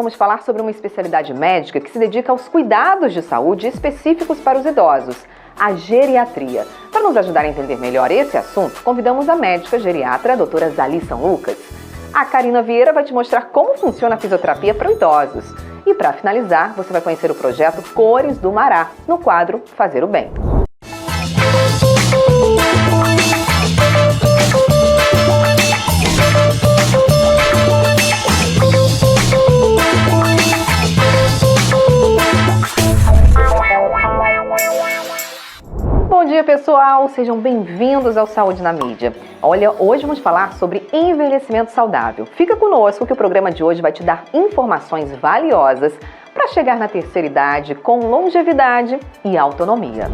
Vamos falar sobre uma especialidade médica que se dedica aos cuidados de saúde específicos para os idosos, a geriatria. Para nos ajudar a entender melhor esse assunto, convidamos a médica geriatra, a doutora Zali São Lucas. A Karina Vieira vai te mostrar como funciona a fisioterapia para idosos. E para finalizar, você vai conhecer o projeto Cores do Mará, no quadro Fazer o Bem. Bom dia, pessoal! Sejam bem-vindos ao Saúde na Mídia. Olha, hoje vamos falar sobre envelhecimento saudável. Fica conosco que o programa de hoje vai te dar informações valiosas para chegar na terceira idade com longevidade e autonomia.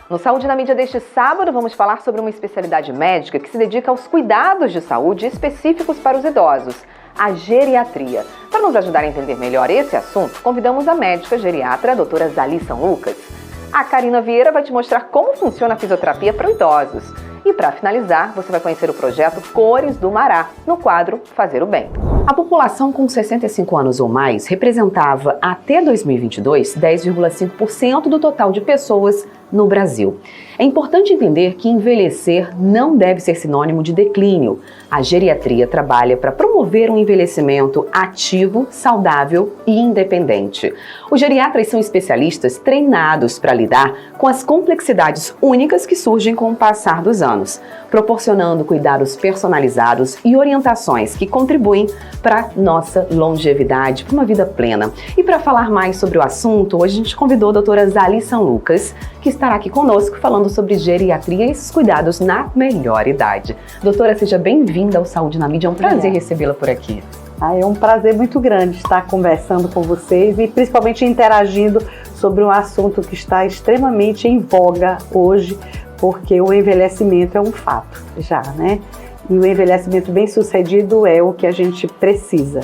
No Saúde na Mídia deste sábado, vamos falar sobre uma especialidade médica que se dedica aos cuidados de saúde específicos para os idosos, a geriatria. Para nos ajudar a entender melhor esse assunto, convidamos a médica geriatra, a doutora Zali São Lucas. A Karina Vieira vai te mostrar como funciona a fisioterapia para idosos. E para finalizar, você vai conhecer o projeto Cores do Mará, no quadro Fazer o Bem. A população com 65 anos ou mais representava, até 2022, 10,5% do total de pessoas no Brasil. É importante entender que envelhecer não deve ser sinônimo de declínio. A geriatria trabalha para promover um envelhecimento ativo, saudável e independente. Os geriatras são especialistas treinados para lidar com as complexidades únicas que surgem com o passar dos anos, proporcionando cuidados personalizados e orientações que contribuem para nossa longevidade, para uma vida plena. E para falar mais sobre o assunto, hoje a gente convidou a doutora Zali São Lucas, que estará aqui conosco falando sobre geriatria e esses cuidados na melhor idade. Doutora, seja bem-vinda ao Saúde na Mídia, é um prazer recebê-la por aqui. É um prazer muito grande estar conversando com vocês e principalmente interagindo sobre um assunto que está extremamente em voga hoje, porque o envelhecimento é um fato já, né? E o envelhecimento bem-sucedido é o que a gente precisa.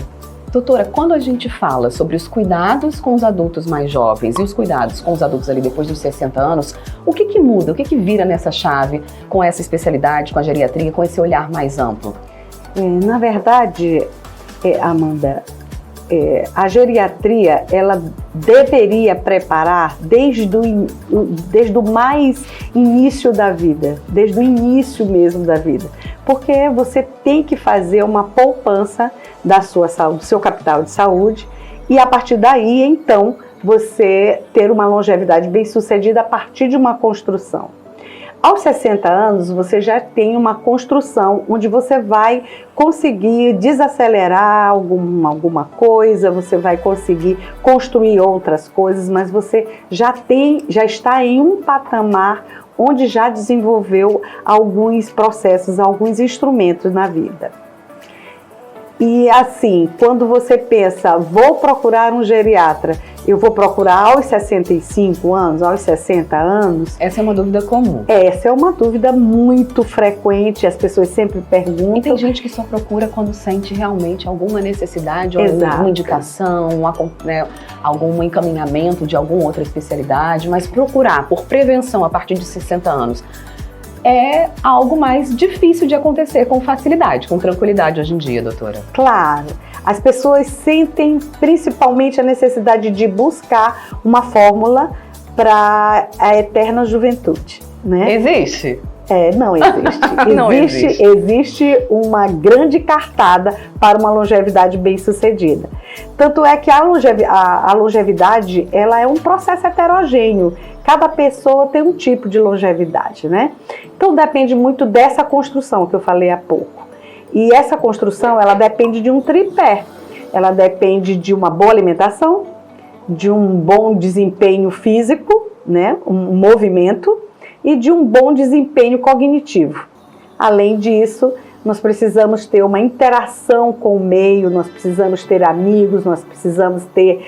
Doutora, quando a gente fala sobre os cuidados com os adultos mais jovens e os cuidados com os adultos ali depois dos 60 anos, o que muda, o que vira nessa chave com essa especialidade, com a geriatria, com esse olhar mais amplo? Na verdade, Amanda, a geriatria, ela deveria preparar desde o mais início da vida, desde o início mesmo da vida, porque você tem que fazer uma poupança da sua saúde, do seu capital de saúde, e a partir daí, então, você ter uma longevidade bem-sucedida a partir de uma construção. Aos 60 anos, você já tem uma construção onde você vai conseguir desacelerar alguma coisa, você vai conseguir construir outras coisas, mas você já está em um patamar onde já desenvolveu alguns processos, alguns instrumentos na vida. E assim, quando você pensa, vou procurar um geriatra, eu vou procurar aos 65 anos, aos 60 anos? Essa é uma dúvida comum. Essa é uma dúvida muito frequente, as pessoas sempre perguntam. E tem gente que só procura quando sente realmente alguma necessidade, ou alguma indicação, algum encaminhamento de alguma outra especialidade, mas procurar por prevenção a partir de 60 anos é algo mais difícil de acontecer com facilidade, com tranquilidade hoje em dia, doutora. Claro, as pessoas sentem principalmente a necessidade de buscar uma fórmula para a eterna juventude, né? Existe? Não existe. Não existe. Existe uma grande cartada para uma longevidade bem-sucedida. Tanto é que a longevidade, ela é um processo heterogêneo. Cada pessoa tem um tipo de longevidade, né? Então depende muito dessa construção que eu falei há pouco. E essa construção, ela depende de um tripé. Ela depende de uma boa alimentação, de um bom desempenho físico, né? Um movimento, e de um bom desempenho cognitivo. Além disso, nós precisamos ter uma interação com o meio, nós precisamos ter amigos, nós precisamos ter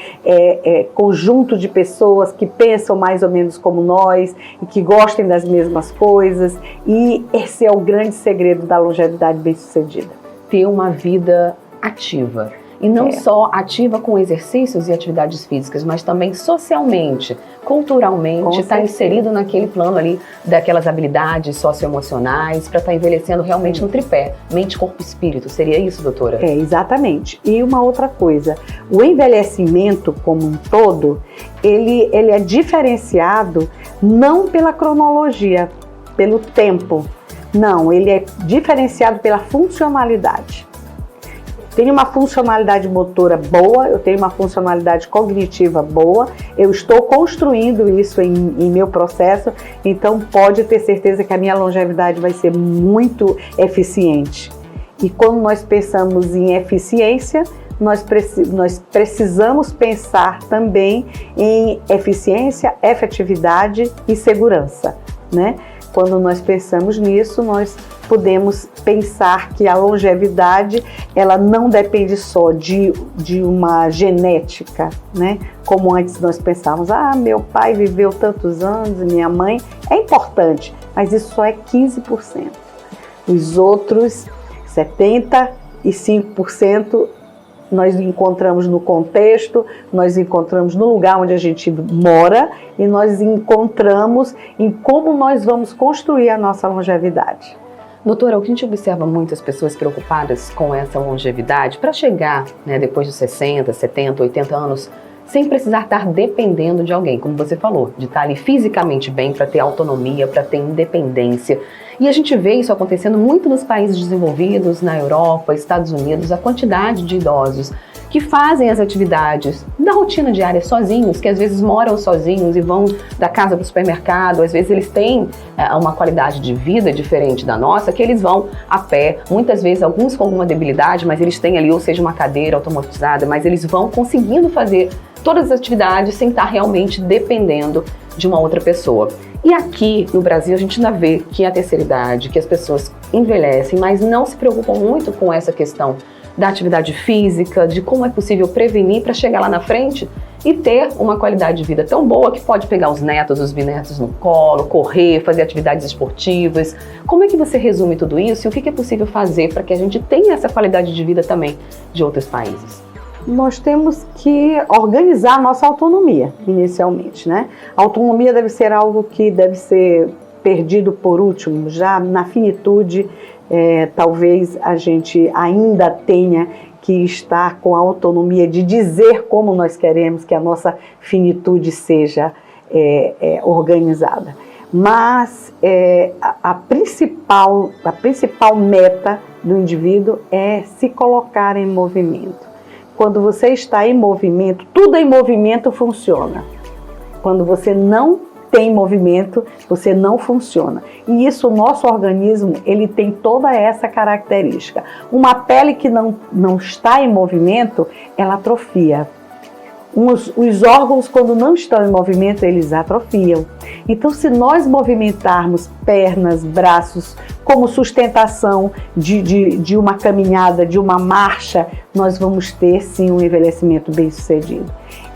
conjunto de pessoas que pensam mais ou menos como nós e que gostem das mesmas coisas. E esse é o grande segredo da longevidade bem-sucedida. Ter uma vida ativa. E não só ativa com exercícios e atividades físicas, mas também socialmente, culturalmente, está inserido naquele plano ali daquelas habilidades socioemocionais para estar envelhecendo realmente no tripé, mente, corpo e espírito. Seria isso, doutora? Exatamente. E uma outra coisa, o envelhecimento como um todo, ele é diferenciado não pela cronologia, pelo tempo. Não, ele é diferenciado pela funcionalidade. Tenho uma funcionalidade motora boa, eu tenho uma funcionalidade cognitiva boa, eu estou construindo isso em meu processo, então pode ter certeza que a minha longevidade vai ser muito eficiente. E quando nós pensamos em eficiência, nós precisamos pensar também em eficiência, efetividade e segurança, né? Quando nós pensamos nisso, nós podemos pensar que a longevidade, ela não depende só de uma genética, né? Como antes nós pensávamos, meu pai viveu tantos anos, minha mãe. É importante, mas isso só é 15%. Os outros 75%, nós encontramos no contexto, nós encontramos no lugar onde a gente mora e nós encontramos em como nós vamos construir a nossa longevidade. Doutora, o que a gente observa muitas pessoas preocupadas com essa longevidade para chegar, né, depois de 60, 70, 80 anos, sem precisar estar dependendo de alguém, como você falou, de estar ali fisicamente bem para ter autonomia, para ter independência. E a gente vê isso acontecendo muito nos países desenvolvidos, na Europa, Estados Unidos, a quantidade de idosos que fazem as atividades da rotina diária sozinhos, que às vezes moram sozinhos e vão da casa para o supermercado, às vezes eles têm uma qualidade de vida diferente da nossa, que eles vão a pé, muitas vezes alguns com alguma debilidade, mas eles têm ali, ou seja, uma cadeira automatizada, mas eles vão conseguindo fazer todas as atividades sem estar realmente dependendo de uma outra pessoa. E aqui no Brasil a gente ainda vê que a terceira idade, que as pessoas envelhecem, mas não se preocupam muito com essa questão da atividade física, de como é possível prevenir para chegar lá na frente e ter uma qualidade de vida tão boa que pode pegar os netos, os bisnetos no colo, correr, fazer atividades esportivas. Como é que você resume tudo isso e o que é possível fazer para que a gente tenha essa qualidade de vida também de outros países? Nós temos que organizar a nossa autonomia, inicialmente, né? A autonomia deve ser algo que deve ser perdido por último, já na finitude. Talvez a gente ainda tenha que estar com a autonomia de dizer como nós queremos que a nossa finitude seja organizada. Mas a principal meta do indivíduo é se colocar em movimento. Quando você está em movimento, tudo em movimento funciona. Quando você não tem movimento, você não funciona. E isso, o nosso organismo, ele tem toda essa característica. Uma pele que não está em movimento, ela atrofia. Os órgãos, quando não estão em movimento, eles atrofiam. Então, se nós movimentarmos pernas, braços, como sustentação de uma caminhada, de uma marcha, nós vamos ter, sim, um envelhecimento bem-sucedido.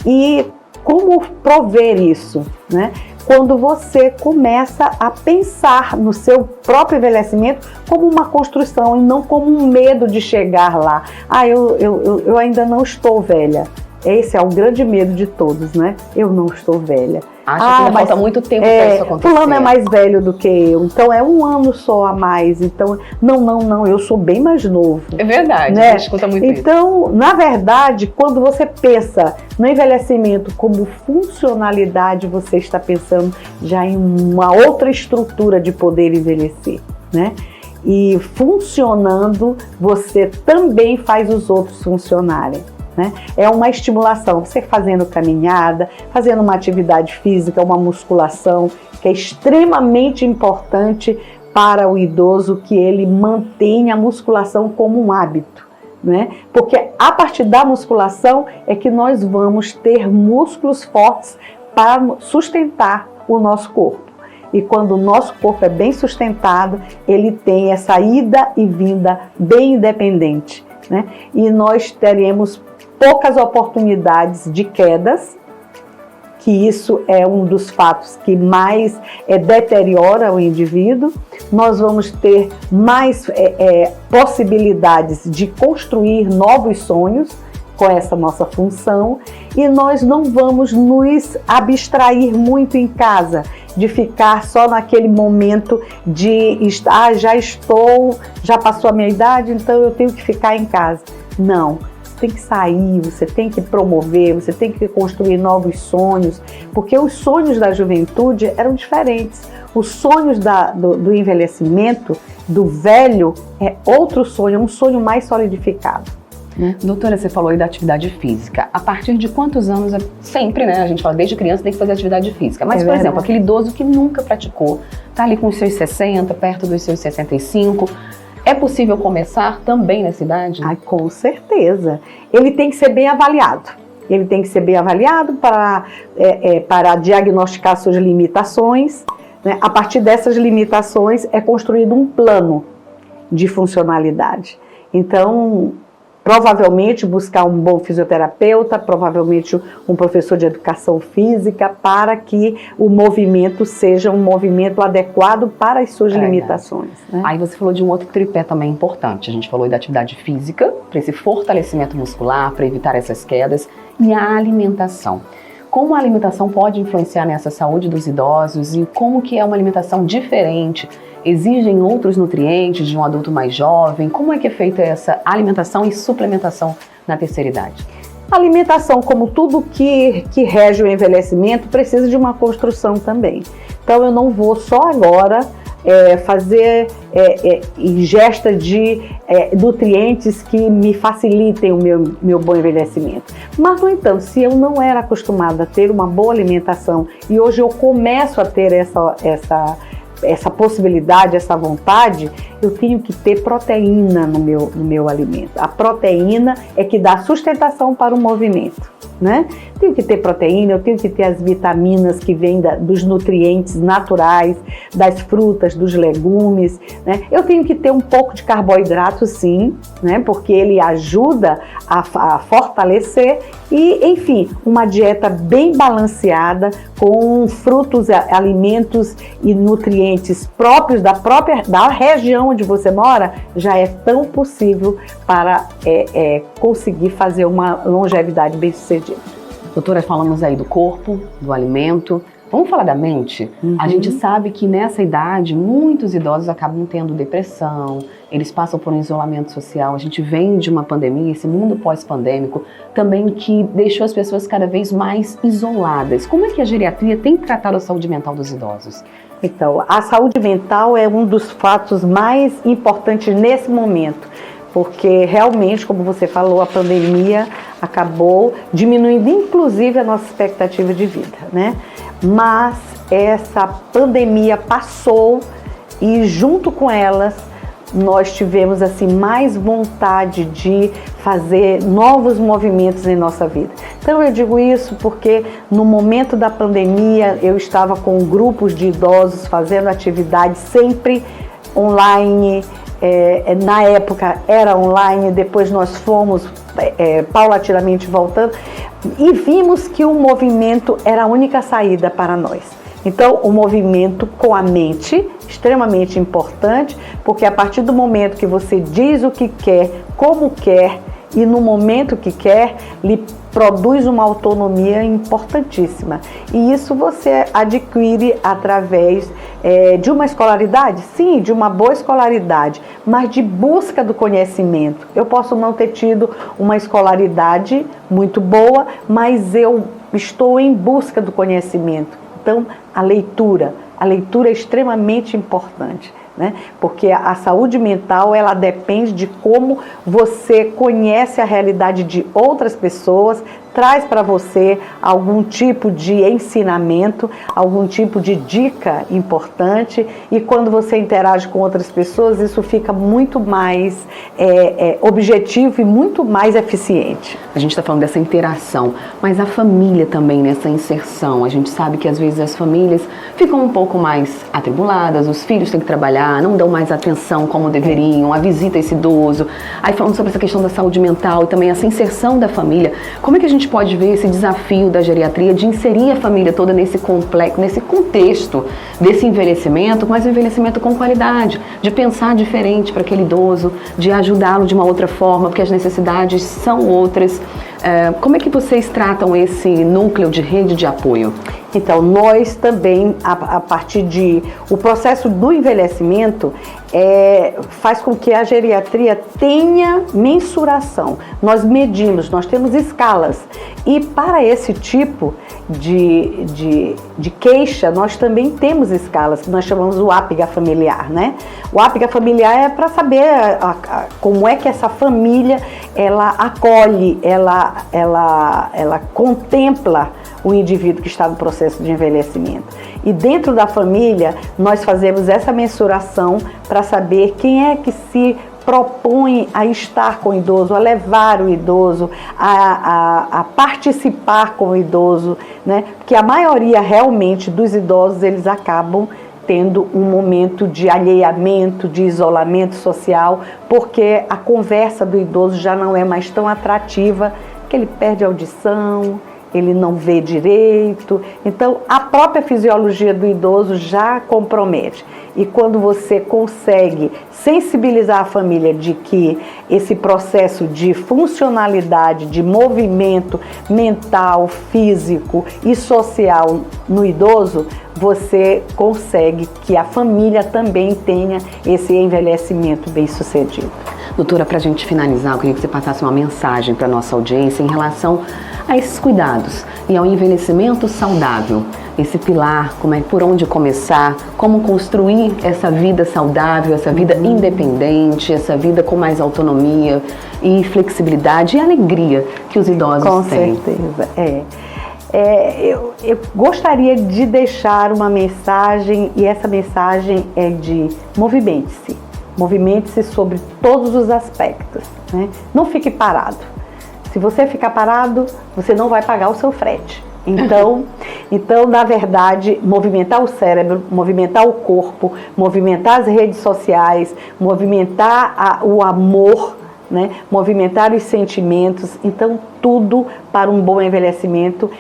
E como prover isso, né? Quando você começa a pensar no seu próprio envelhecimento como uma construção e não como um medo de chegar lá. Eu ainda não estou velha. Esse é o grande medo de todos, né? Eu não estou velha. Acho que falta muito tempo para isso acontecer. Fulano é mais velho do que eu, então é um ano só a mais. Então, não, eu sou bem mais novo. É verdade, né? A gente escuta muito isso. Então, na verdade, quando você pensa no envelhecimento como funcionalidade, você está pensando já em uma outra estrutura de poder envelhecer, né? E funcionando, você também faz os outros funcionarem. Né? É uma estimulação, você fazendo caminhada, fazendo uma atividade física, uma musculação, que é extremamente importante para o idoso que ele mantenha a musculação como um hábito, né? Porque a partir da musculação é que nós vamos ter músculos fortes para sustentar o nosso corpo. E quando o nosso corpo é bem sustentado, ele tem essa ida e vinda bem independente, né? E nós teremos poucas oportunidades de quedas, que isso é um dos fatos que mais deteriora o indivíduo. Nós vamos ter mais possibilidades de construir novos sonhos, com essa nossa função e nós não vamos nos abstrair muito em casa, de ficar só naquele momento de já passou a minha idade, então eu tenho que ficar em casa. Não, você tem que sair, você tem que promover, você tem que construir novos sonhos, porque os sonhos da juventude eram diferentes. Os sonhos do envelhecimento, do velho, é outro sonho, é um sonho mais solidificado. Doutora, você falou aí da atividade física. A partir de quantos anos, sempre, né? A gente fala desde criança tem que fazer atividade física. Mas, por exemplo, aquele idoso que nunca praticou, tá ali com os seus 60, perto dos seus 65, é possível começar também nessa idade? Com certeza. Ele tem que ser bem avaliado. Ele tem que ser bem avaliado para diagnosticar suas limitações. Né? A partir dessas limitações é construído um plano de funcionalidade. Então, provavelmente buscar um bom fisioterapeuta, provavelmente um professor de educação física, para que o movimento seja um movimento adequado para as suas limitações. Né? Aí você falou de um outro tripé também importante. A gente falou da atividade física, para esse fortalecimento muscular, para evitar essas quedas, e a alimentação. Como a alimentação pode influenciar nessa saúde dos idosos e como que é uma alimentação diferente? Exigem outros nutrientes de um adulto mais jovem? Como é que é feita essa alimentação e suplementação na terceira idade? A alimentação, como tudo que rege o envelhecimento, precisa de uma construção também. Então eu não vou só agora fazer ingesta de nutrientes que me facilitem o meu bom envelhecimento. Mas, no entanto, se eu não era acostumada a ter uma boa alimentação e hoje eu começo a ter essa possibilidade, essa vontade, eu tenho que ter proteína no meu alimento. A proteína é que dá sustentação para o movimento, né? Tenho que ter proteína, eu tenho que ter as vitaminas que vêm dos nutrientes naturais, das frutas, dos legumes, né? Eu tenho que ter um pouco de carboidrato, sim, né? Porque ele ajuda a fortalecer e, enfim, uma dieta bem balanceada com frutos, alimentos e nutrientes próprios da região onde você mora, já é tão possível para conseguir fazer uma longevidade bem-sucedida. Doutora, falamos aí do corpo, do alimento. Vamos falar da mente? A gente sabe que nessa idade, muitos idosos acabam tendo depressão, eles passam por um isolamento social. A gente vem de uma pandemia, esse mundo pós-pandêmico, também que deixou as pessoas cada vez mais isoladas. Como é que a geriatria tem tratado a saúde mental dos idosos? Então, a saúde mental é um dos fatos mais importantes nesse momento, porque realmente, como você falou, a pandemia acabou diminuindo inclusive a nossa expectativa de vida, né? Mas essa pandemia passou e junto com elas nós tivemos assim mais vontade de fazer novos movimentos em nossa vida. Então eu digo isso porque no momento da pandemia eu estava com grupos de idosos fazendo atividades sempre online. Na época era online, depois nós fomos paulatinamente voltando e vimos que o movimento era a única saída para nós. Então, o movimento com a mente, extremamente importante, porque a partir do momento que você diz o que quer, como quer e no momento que quer, lhe produz uma autonomia importantíssima. E isso você adquire através de uma escolaridade, sim, de uma boa escolaridade, mas de busca do conhecimento. Eu posso não ter tido uma escolaridade muito boa, mas eu estou em busca do conhecimento. Então, a leitura é extremamente importante, né? Porque a saúde mental, ela depende de como você conhece a realidade de outras pessoas, traz para você algum tipo de ensinamento, algum tipo de dica importante, e quando você interage com outras pessoas, isso fica muito mais objetivo e muito mais eficiente. A gente está falando dessa interação, mas a família também nessa inserção. A gente sabe que às vezes as famílias ficam um pouco mais atribuladas, os filhos têm que trabalhar, não dão mais atenção como deveriam, a visita a esse idoso. Aí falando sobre essa questão da saúde mental e também essa inserção da família, como é que a gente pode ver esse desafio da geriatria de inserir a família toda nesse complexo, nesse contexto desse envelhecimento, mas um envelhecimento com qualidade, de pensar diferente para aquele idoso, de ajudá-lo de uma outra forma, porque as necessidades são outras. Como é que vocês tratam esse núcleo de rede de apoio? Então, nós também, a partir de... O processo do envelhecimento faz com que a geriatria tenha mensuração. Nós medimos, nós temos escalas. E para esse tipo de queixa, nós também temos escalas, que nós chamamos o APGA familiar, né? O APGA familiar é para saber como é que essa família, ela acolhe, ela contempla o indivíduo que está no processo de envelhecimento. E dentro da família, nós fazemos essa mensuração para saber quem é que se propõe a estar com o idoso, a levar o idoso, a participar com o idoso, né? Porque a maioria realmente dos idosos, eles acabam tendo um momento de alheamento, de isolamento social, porque a conversa do idoso já não é mais tão atrativa, que ele perde a audição, ele não vê direito. Então, a própria fisiologia do idoso já compromete. E quando você consegue sensibilizar a família de que esse processo de funcionalidade, de movimento mental, físico e social no idoso, você consegue que a família também tenha esse envelhecimento bem-sucedido. Doutora, para a gente finalizar, eu queria que você passasse uma mensagem para a nossa audiência em relação a esses cuidados e ao envelhecimento saudável. Esse pilar, por onde começar, como construir essa vida saudável, essa vida independente, essa vida com mais autonomia e flexibilidade e alegria que os idosos têm. Com certeza, eu gostaria de deixar uma mensagem, e essa mensagem é de movimente-se. Movimente-se sobre todos os aspectos, né? Não fique parado. Se você ficar parado, você não vai pagar o seu frete. Então, na verdade, movimentar o cérebro, movimentar o corpo, movimentar as redes sociais, movimentar o amor, né? Movimentar os sentimentos. Então, tudo para um bom envelhecimento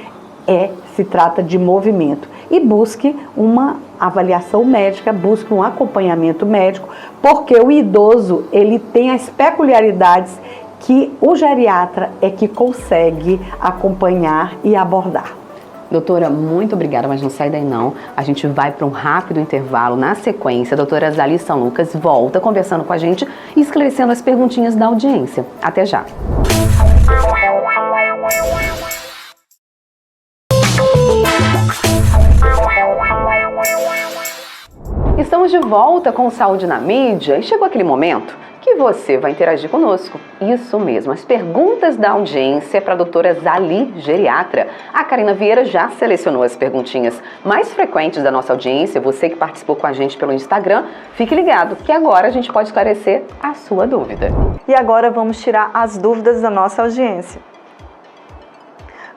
se trata de movimento. E busque uma avaliação médica, busque um acompanhamento médico, porque o idoso, ele tem as peculiaridades que o geriatra é que consegue acompanhar e abordar. Doutora, muito obrigada, mas não sai daí não. A gente vai para um rápido intervalo. Na sequência, a doutora Zali São Lucas volta conversando com a gente e esclarecendo as perguntinhas da audiência. Até já! Estamos de volta com Saúde na Mídia e chegou aquele momento que você vai interagir conosco. Isso mesmo, as perguntas da audiência para a doutora Zali, geriatra. A Karina Vieira já selecionou as perguntinhas mais frequentes da nossa audiência. Você que participou com a gente pelo Instagram, fique ligado que agora a gente pode esclarecer a sua dúvida. E agora vamos tirar as dúvidas da nossa audiência.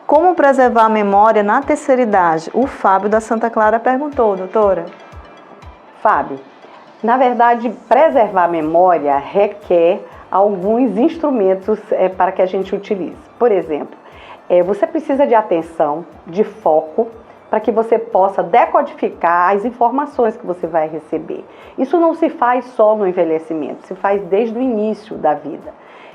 Como preservar a memória na terceira idade? O Fábio da Santa Clara perguntou, doutora. Fábio, na verdade, preservar a memória requer alguns instrumentos para que a gente utilize. Por exemplo, você precisa de atenção, de foco, para que você possa decodificar as informações que você vai receber. Isso não se faz só no envelhecimento, se faz desde o início da vida.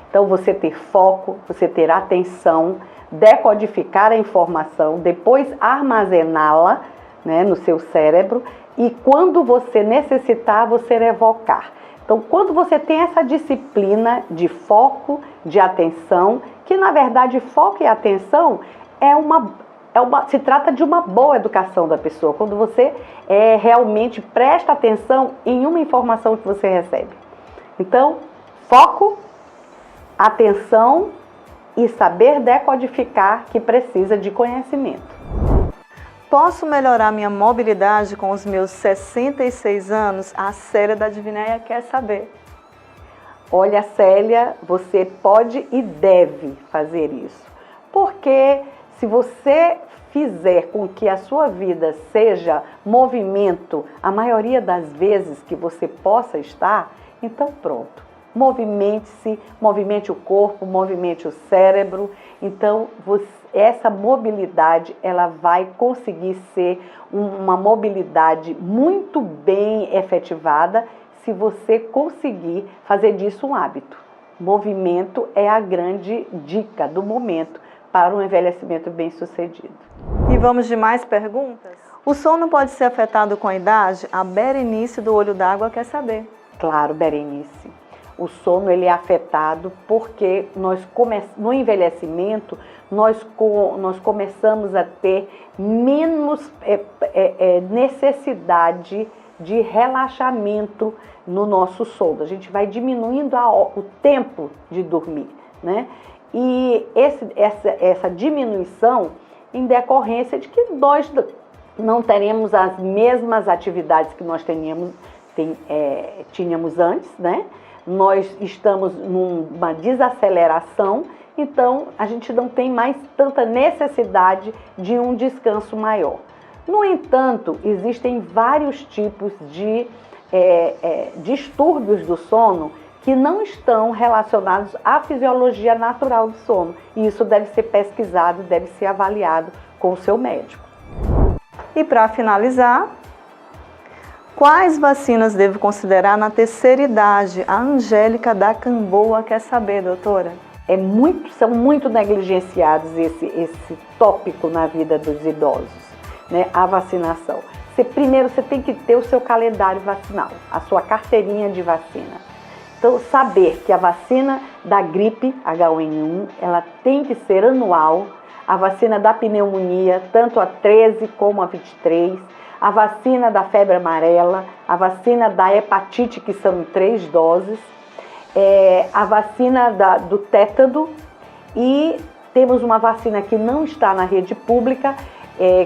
Então, você ter foco, você ter atenção, decodificar a informação, depois armazená-la, né, no seu cérebro, e quando você necessitar, você evocar. Então, quando você tem essa disciplina de foco, de atenção, que na verdade foco e atenção se trata de uma boa educação da pessoa, quando você realmente presta atenção em uma informação que você recebe. Então, foco, atenção e saber decodificar, que precisa de conhecimento. Posso melhorar minha mobilidade com os meus 66 anos? A Célia da Divinéia quer saber. Olha, Célia, você pode e deve fazer isso. Porque se você fizer com que a sua vida seja movimento, a maioria das vezes que você possa estar, então pronto. Movimente-se, movimente o corpo, movimente o cérebro. Então, essa mobilidade, ela vai conseguir ser uma mobilidade muito bem efetivada se você conseguir fazer disso um hábito. Movimento é a grande dica do momento para um envelhecimento bem-sucedido. E vamos de mais perguntas? O sono pode ser afetado com a idade? A Berenice do Olho d'Água quer saber. Claro, Berenice. O sono ele é afetado porque no envelhecimento nós começamos a ter menos necessidade de relaxamento no nosso sono. A gente vai diminuindo o tempo de dormir, né? E essa diminuição em decorrência de que nós não teremos as mesmas atividades que nós tínhamos antes, né? Nós estamos numa desaceleração, então a gente não tem mais tanta necessidade de um descanso maior. No entanto, existem vários tipos de distúrbios do sono que não estão relacionados à fisiologia natural do sono. E isso deve ser pesquisado, deve ser avaliado com o seu médico. E para finalizar, quais vacinas devo considerar na terceira idade? A Angélica da Camboa quer saber, doutora. São muito negligenciados esse tópico na vida dos idosos, né? A vacinação. Primeiro você tem que ter o seu calendário vacinal, a sua carteirinha de vacina. Então, saber que a vacina da gripe H1N1, ela tem que ser anual, a vacina da pneumonia, tanto a 13 como a 23, a vacina da febre amarela, a vacina da hepatite, que são em 3 doses, a vacina do tétano, e temos uma vacina que não está na rede pública,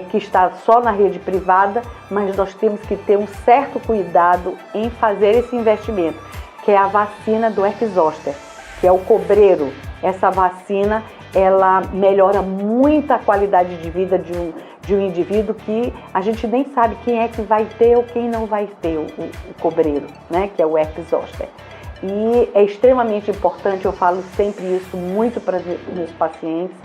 que está só na rede privada, mas nós temos que ter um certo cuidado em fazer esse investimento, que é a vacina do herpes zoster, que é o cobreiro. Essa vacina, ela melhora muito a qualidade de vida de um indivíduo que a gente nem sabe quem é que vai ter ou quem não vai ter o cobreiro, né, que é o herpes zoster. E é extremamente importante, eu falo sempre isso muito para os meus pacientes,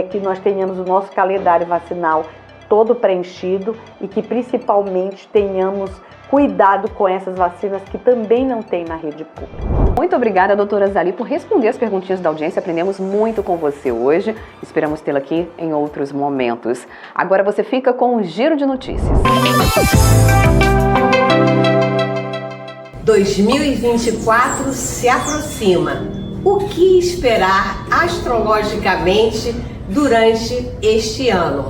que nós tenhamos o nosso calendário vacinal todo preenchido e que principalmente tenhamos cuidado com essas vacinas que também não tem na rede pública. Muito obrigada, doutora Zali, por responder as perguntinhas da audiência. Aprendemos muito com você hoje. Esperamos tê-la aqui em outros momentos. Agora você fica com um giro de notícias. 2024 se aproxima. O que esperar astrologicamente durante este ano?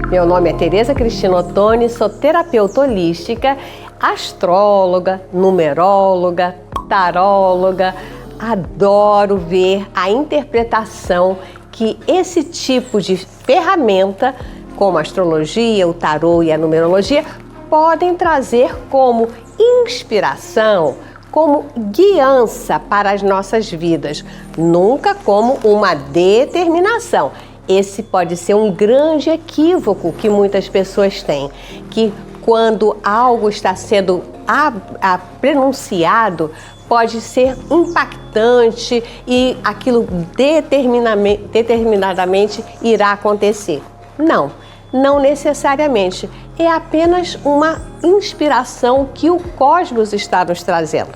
Meu nome é Tereza Cristina Ottoni, sou terapeuta holística, astróloga, numeróloga, taróloga. Adoro ver a interpretação que esse tipo de ferramenta, como a astrologia, o tarô e a numerologia, podem trazer como inspiração, como guiança para as nossas vidas, nunca como uma determinação. Esse pode ser um grande equívoco que muitas pessoas têm, que quando algo está sendo pronunciado, pode ser impactante e aquilo determinadamente irá acontecer. Não necessariamente. É apenas uma inspiração que o cosmos está nos trazendo.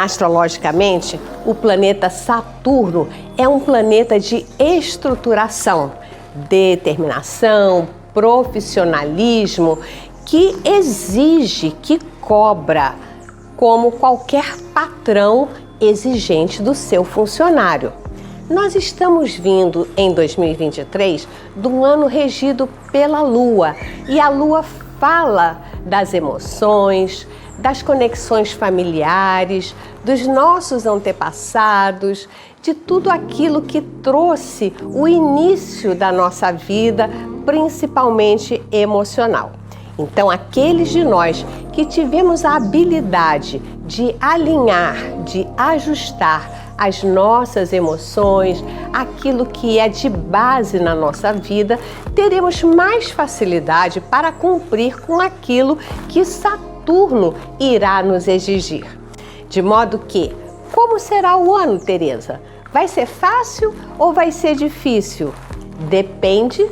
Astrologicamente, o planeta Saturno é um planeta de estruturação, determinação, profissionalismo, que exige, que cobra, como qualquer patrão exigente do seu funcionário. Nós estamos vindo em 2023 de um ano regido pela Lua, e a Lua fala das emoções, das conexões familiares, dos nossos antepassados, de tudo aquilo que trouxe o início da nossa vida, principalmente emocional. Então, aqueles de nós que tivemos a habilidade de alinhar, de ajustar as nossas emoções, aquilo que é de base na nossa vida, teremos mais facilidade para cumprir com aquilo que Saturno irá nos exigir. De modo que, Como será o ano, Tereza? Vai ser fácil ou vai ser difícil? Depende.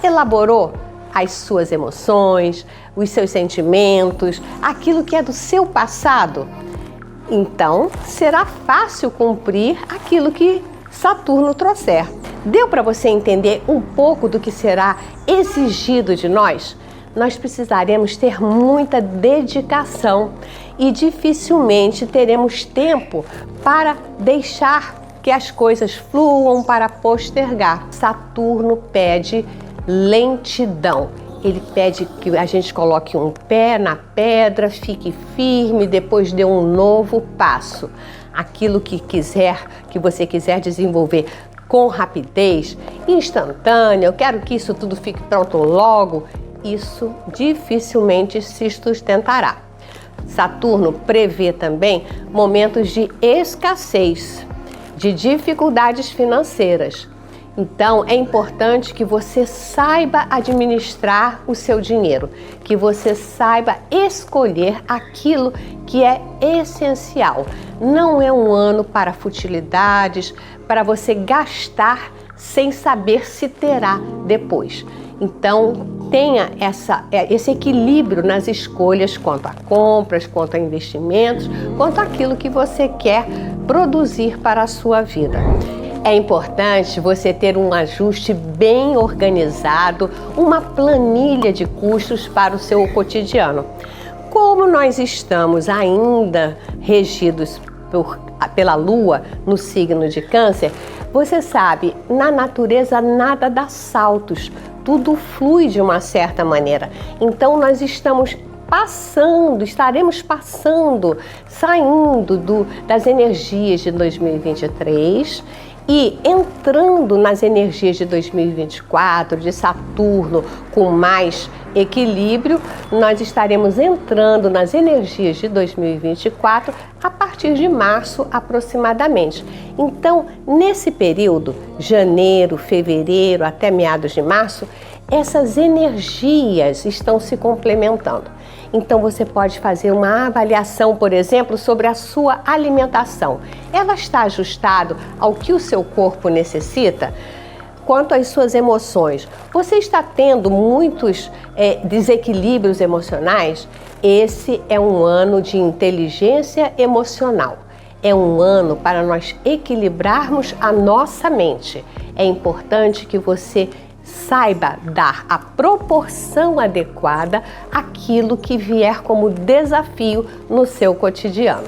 Elaborou as suas emoções, os seus sentimentos, aquilo que é do seu passado? Então, será fácil cumprir aquilo que Saturno trouxer. Deu para você entender um pouco do que será exigido de nós? Nós precisaremos ter muita dedicação e dificilmente teremos tempo para deixar que as coisas fluam, para postergar. Saturno pede lentidão. Ele pede que a gente coloque um pé na pedra, fique firme, depois dê um novo passo. Aquilo que você quiser desenvolver com rapidez, instantânea, eu quero que isso tudo fique pronto logo, isso dificilmente se sustentará. Saturno prevê também momentos de escassez, de dificuldades financeiras. Então, é importante que você saiba administrar o seu dinheiro, que você saiba escolher aquilo que é essencial. Não é um ano para futilidades, para você gastar sem saber se terá depois. Então, tenha esse equilíbrio nas escolhas quanto a compras, quanto a investimentos, quanto àquilo que você quer produzir para a sua vida. É importante você ter um ajuste bem organizado, uma planilha de custos para o seu cotidiano. Como nós estamos ainda regidos pela Lua no signo de Câncer, você sabe, na natureza nada dá saltos, tudo flui de uma certa maneira. Então nós estaremos passando, saindo das energias de 2023 e entrando nas energias de 2024, de Saturno, com mais equilíbrio. Nós estaremos entrando nas energias de 2024 a partir de março aproximadamente. Então, nesse período, janeiro, fevereiro até meados de março, essas energias estão se complementando. Então você pode fazer uma avaliação, por exemplo, sobre a sua alimentação. Ela está ajustada ao que o seu corpo necessita? Quanto às suas emoções, você está tendo muitos desequilíbrios emocionais? Esse é um ano de inteligência emocional. É um ano para nós equilibrarmos a nossa mente. É importante que você saiba dar a proporção adequada àquilo que vier como desafio no seu cotidiano.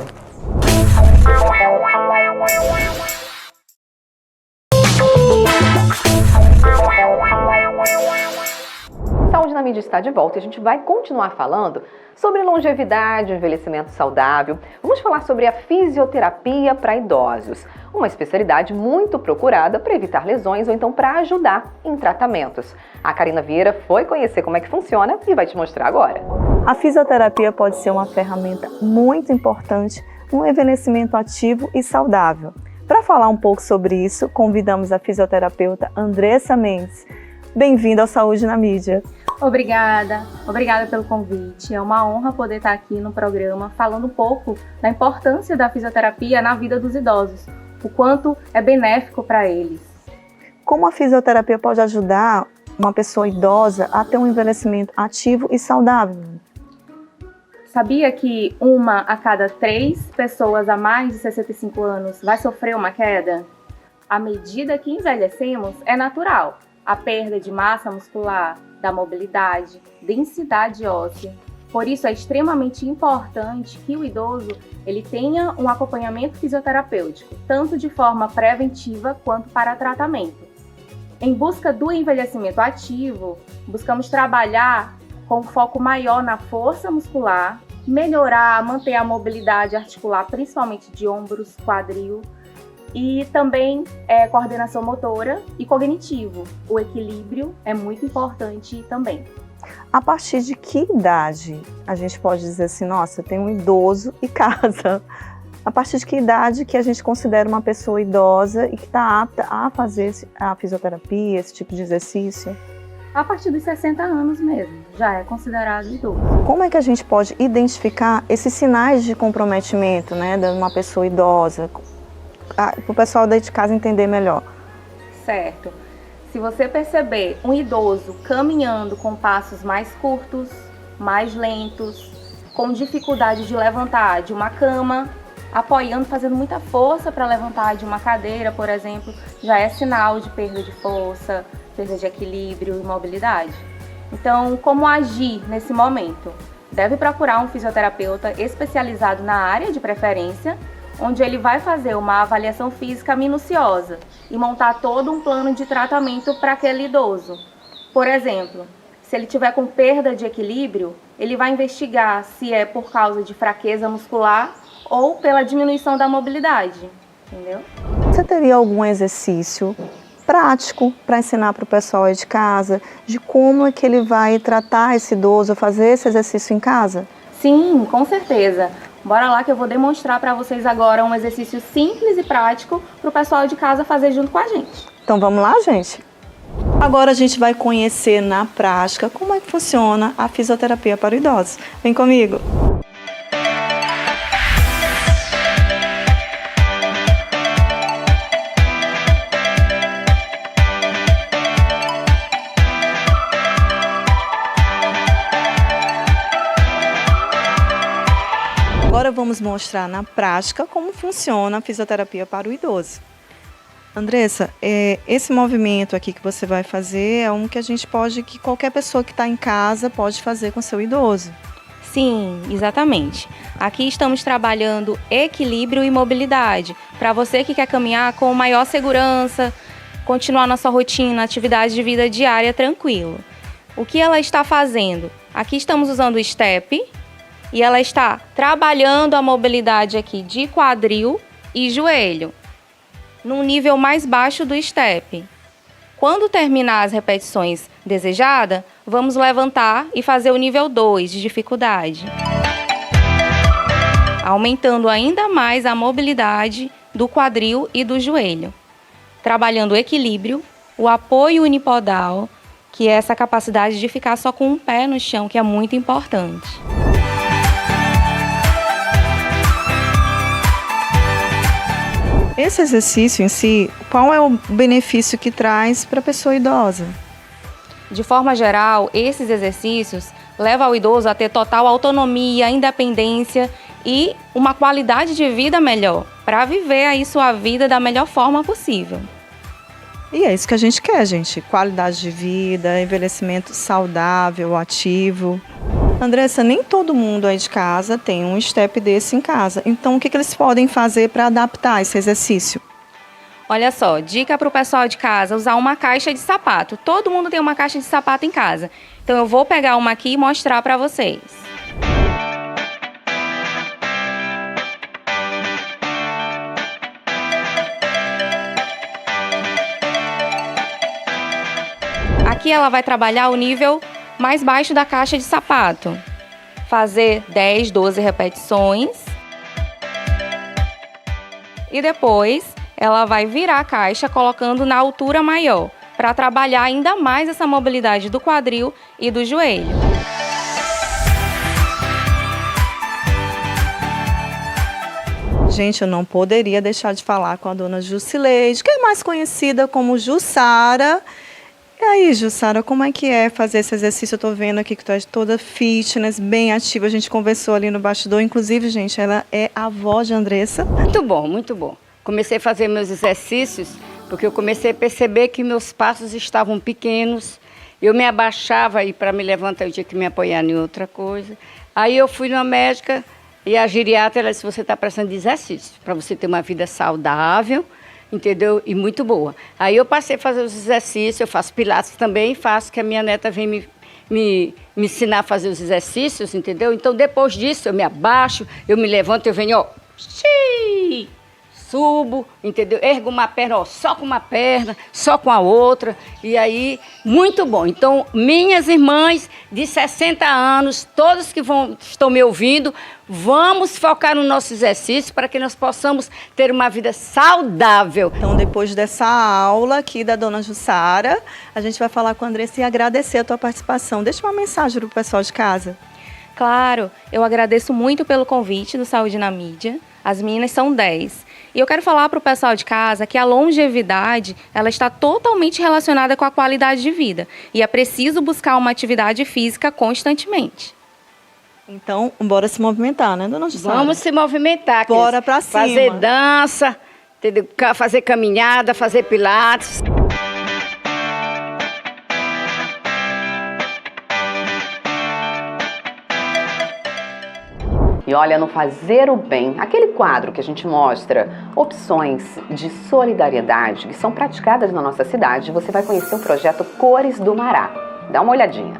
Saúde na Mídia está de volta e a gente vai continuar falando sobre longevidade, envelhecimento saudável. Vamos falar sobre a fisioterapia para idosos, uma especialidade muito procurada para evitar lesões ou então para ajudar em tratamentos. A Karina Vieira foi conhecer como é que funciona e vai te mostrar agora. A fisioterapia pode ser uma ferramenta muito importante no envelhecimento ativo e saudável. Para falar um pouco sobre isso, convidamos a fisioterapeuta Andressa Mendes. Bem-vinda ao Saúde na Mídia. Obrigada pelo convite. É uma honra poder estar aqui no programa falando um pouco da importância da fisioterapia na vida dos idosos, o quanto é benéfico para eles. Como a fisioterapia pode ajudar uma pessoa idosa a ter um envelhecimento ativo e saudável? Sabia que 1 a cada 3 pessoas a mais de 65 anos vai sofrer uma queda? À medida que envelhecemos, é natural a perda de massa muscular, da mobilidade, densidade óssea. Por isso é extremamente importante que o idoso ele tenha um acompanhamento fisioterapêutico, tanto de forma preventiva quanto para tratamento. Em busca do envelhecimento ativo, buscamos trabalhar com foco maior na força muscular, melhorar, manter a mobilidade articular, principalmente de ombros, quadril, e também coordenação motora e cognitivo. O equilíbrio é muito importante também. A partir de que idade a gente pode dizer assim, nossa, tem um idoso e casa? A partir de que idade que a gente considera uma pessoa idosa e que está apta a fazer a fisioterapia, esse tipo de exercício? A partir dos 60 anos mesmo, já é considerado idoso. Como é que a gente pode identificar esses sinais de comprometimento, né, de uma pessoa idosa, para o pessoal daí de casa entender melhor? Certo. Se você perceber um idoso caminhando com passos mais curtos, mais lentos, com dificuldade de levantar de uma cama, apoiando, fazendo muita força para levantar de uma cadeira, por exemplo, já é sinal de perda de força, perda de equilíbrio e mobilidade. Então, como agir nesse momento? Deve procurar um fisioterapeuta especializado na área de preferência, onde ele vai fazer uma avaliação física minuciosa e montar todo um plano de tratamento para aquele idoso. Por exemplo, se ele tiver com perda de equilíbrio, ele vai investigar se é por causa de fraqueza muscular ou pela diminuição da mobilidade, entendeu? Você teria algum exercício prático para ensinar para o pessoal aí de casa, de como é que ele vai tratar esse idoso, fazer esse exercício em casa? Sim, com certeza. Bora lá que eu vou demonstrar para vocês agora um exercício simples e prático para o pessoal de casa fazer junto com a gente. Então vamos lá, gente? Agora a gente vai conhecer na prática como é que funciona a fisioterapia para o idoso. Vem comigo! Agora vamos mostrar na prática como funciona a fisioterapia para o idoso. Andressa, esse movimento aqui que você vai fazer é um que a gente pode, que qualquer pessoa que está em casa pode fazer com seu idoso. Sim, exatamente. Aqui estamos trabalhando equilíbrio e mobilidade. Para você que quer caminhar com maior segurança, continuar na sua rotina, atividade de vida diária tranquilo. O que ela está fazendo? Aqui estamos usando o step e ela está trabalhando a mobilidade aqui de quadril e joelho, num nível mais baixo do step. Quando terminar as repetições desejadas, vamos levantar e fazer o nível 2 de dificuldade, aumentando ainda mais a mobilidade do quadril e do joelho, trabalhando o equilíbrio, o apoio unipodal, que é essa capacidade de ficar só com um pé no chão, que é muito importante. Esse exercício em si, qual é o benefício que traz para a pessoa idosa? De forma geral, esses exercícios levam o idoso a ter total autonomia, independência e uma qualidade de vida melhor, para viver aí sua vida da melhor forma possível. E é isso que a gente quer, gente. Qualidade de vida, envelhecimento saudável, ativo. Andressa, nem todo mundo aí de casa tem um step desse em casa. Então, o que eles podem fazer para adaptar esse exercício? Olha só, dica para o pessoal de casa, usar uma caixa de sapato. Todo mundo tem uma caixa de sapato em casa. Então, eu vou pegar uma aqui e mostrar para vocês. Aqui ela vai trabalhar o nível mais baixo da caixa de sapato. Fazer 10, 12 repetições. E depois ela vai virar a caixa colocando na altura maior, para trabalhar ainda mais essa mobilidade do quadril e do joelho. Gente, eu não poderia deixar de falar com a dona Jusileide, que é mais conhecida como Jussara. E aí, Jussara, como é que é fazer esse exercício? Eu tô vendo aqui que tu é toda fitness, bem ativa. A gente conversou ali no bastidor. Inclusive, gente, ela é a avó de Andressa. Muito bom, muito bom. Comecei a fazer meus exercícios porque eu comecei a perceber que meus passos estavam pequenos. Eu me abaixava e para me levantar eu tinha que me apoiar em outra coisa. Aí eu fui na médica e a geriatra, ela disse, você está precisando de exercício para você ter uma vida saudável, entendeu? E muito boa. Aí eu passei a fazer os exercícios, eu faço pilates também, faço que a minha neta vem me ensinar a fazer os exercícios, entendeu? Então depois disso eu me abaixo, eu me levanto, eu venho, ó, subo, entendeu? Ergo uma perna, ó, só com uma perna, só com a outra, e aí, muito bom. Então, minhas irmãs de 60 anos, todos que estão me ouvindo, vamos focar no nosso exercício para que nós possamos ter uma vida saudável. Então, depois dessa aula aqui da dona Jussara, a gente vai falar com a Andressa e agradecer a tua participação. Deixa uma mensagem para o pessoal de casa. Claro, eu agradeço muito pelo convite do Saúde na Mídia. As meninas são 10. E eu quero falar para o pessoal de casa que a longevidade ela está totalmente relacionada com a qualidade de vida. E é preciso buscar uma atividade física constantemente. Então, bora se movimentar, né, dona Jussara? Vamos se movimentar. Bora pra cima. Fazer dança, entendeu? Fazer caminhada, fazer pilates. E olha, no Fazer o Bem, aquele quadro que a gente mostra opções de solidariedade que são praticadas na nossa cidade, você vai conhecer o projeto Cores do Mará. Dá uma olhadinha.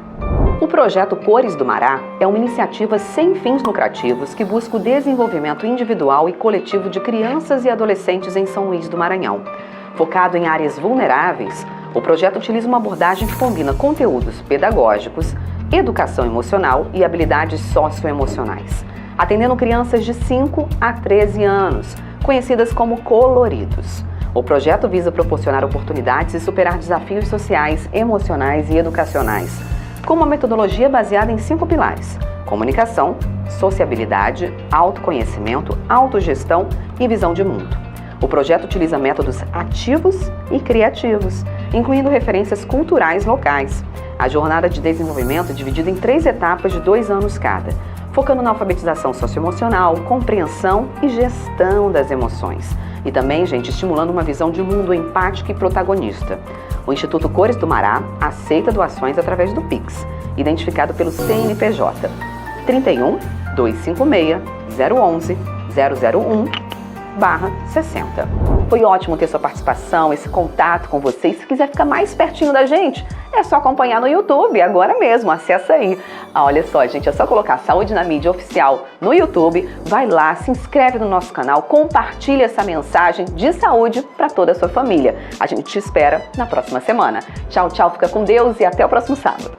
O projeto Cores do Mará é uma iniciativa sem fins lucrativos que busca o desenvolvimento individual e coletivo de crianças e adolescentes em São Luís do Maranhão. Focado em áreas vulneráveis, o projeto utiliza uma abordagem que combina conteúdos pedagógicos, educação emocional e habilidades socioemocionais, atendendo crianças de 5 a 13 anos, conhecidas como coloridos. O projeto visa proporcionar oportunidades e superar desafios sociais, emocionais e educacionais, com uma metodologia baseada em 5 pilares: comunicação, sociabilidade, autoconhecimento, autogestão e visão de mundo. O projeto utiliza métodos ativos e criativos, incluindo referências culturais locais. A jornada de desenvolvimento é dividida em 3 etapas de 2 anos cada, focando na alfabetização socioemocional, compreensão e gestão das emoções. E também, gente, estimulando uma visão de mundo empática e protagonista. O Instituto Cores do Mará aceita doações através do Pix, identificado pelo CNPJ 31 256 011 001/60. Foi ótimo ter sua participação, esse contato com vocês. Se quiser ficar mais pertinho da gente, é só acompanhar no YouTube, agora mesmo, acessa aí. Olha só, gente, é só colocar Saúde na Mídia Oficial no YouTube, vai lá, se inscreve no nosso canal, compartilha essa mensagem de saúde para toda a sua família. A gente te espera na próxima semana. Tchau, tchau, fica com Deus e até o próximo sábado.